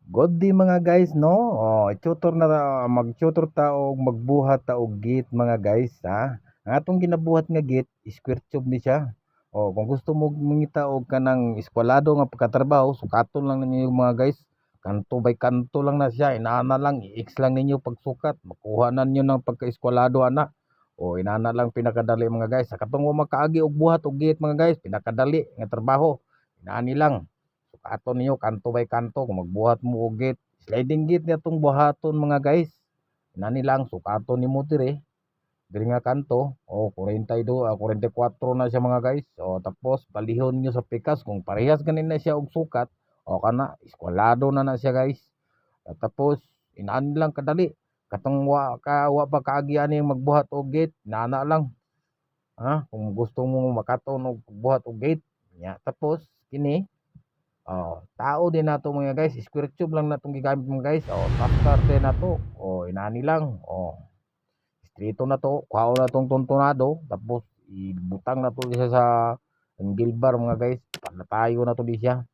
Good day mga guys, no? Tutor na mag-tutor ta og magbuhat ta og gate mga guys, ha? Ang atong ginabuhat nga gate, square tube ni siya. Kung gusto mo mangita og kanang eskwalado nga pagkatrabaho, sukaton lang ninyo mga guys. Kanto by kanto lang na siya, inaana lang, i-X lang ninyo pagsukat, makuha na ninyo ng pagka-eskwalado ana. Inana lang pinakadali mga guys. Sa katong wa makaagi og buhat og gate mga guys, pinakadali nga trabaho. Inaani lang. Sukaton ninyo kanto by kanto kung magbuhat mo og gate. Sliding gate na itong buhaton mga guys. Inani lang sukaton nimo diri nga kanto. 42, 44 na siya mga guys. Tapos palihon niyo sa pikas kung parehas ganin na siya og sukat. Kana eskwalado na siya guys. Tapos inani lang kadali. Katong wa pa kaagi ani magbuhat og gate, nana lang. Kung gusto mo makaton og buhat og gate, tapos kini tao din nato mga guys, square tube lang natong gigamit mga guys. Tapos din nato. Inani lang. Strito na to, kuhaon na tong tuntunado, tapos ibutang na to siya sa angle bar mga guys. Panatayo na to di siya.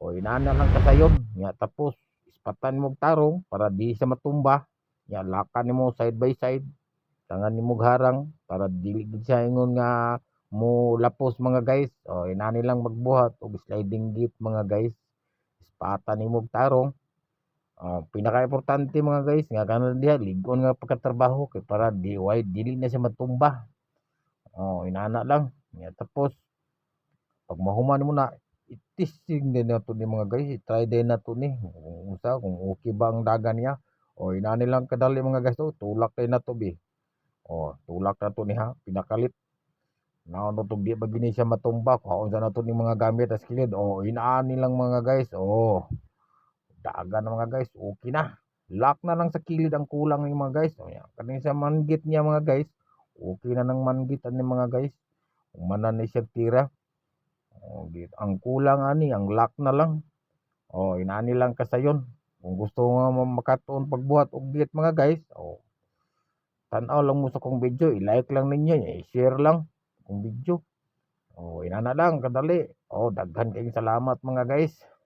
Inana lang kasayon. Tapos ispatan mo og tarong para di siya matumba. Lakan nimo side by side. Tangan nimo harang para dili gid siya ingon nga mo lapos mga guys. Inani lang magbuhat og sliding gate mga guys. Ispatan nimo og tarong. Pinaka-importante mga guys nga kanon diha lig-on nga pagkatrabaho kay para dili na siya matumba. Inana lang. Tapos pag mahuman mo na, i-testing din nato ni mga guys, i-try din nato ni kung okay ba ang dagan niya. Inani lang kadali mga guys to, tulak din nato bi. Tulak na to niha, pinakalit. Naon to di ba gini siya matumba, kung sa nato ni mga gamit as kilid. Inaani lang mga guys. Dagan na mga guys, okay na. Lock na lang sa kilid ang kulang ng mga guys. Kaning sa manggit niya mga guys, okay na ng manggit ani mga guys. Kung manan ni siya tira. Ang kulang ani, ang lock na lang. Inaani lang kasayon. Kung gusto nga makatuon pagbuhat og gate mga guys, tan-aw lang mo sa kong video, i-like lang ninyo, i-share lang kung video. Inana lang kadali. Daghan kayong salamat mga guys.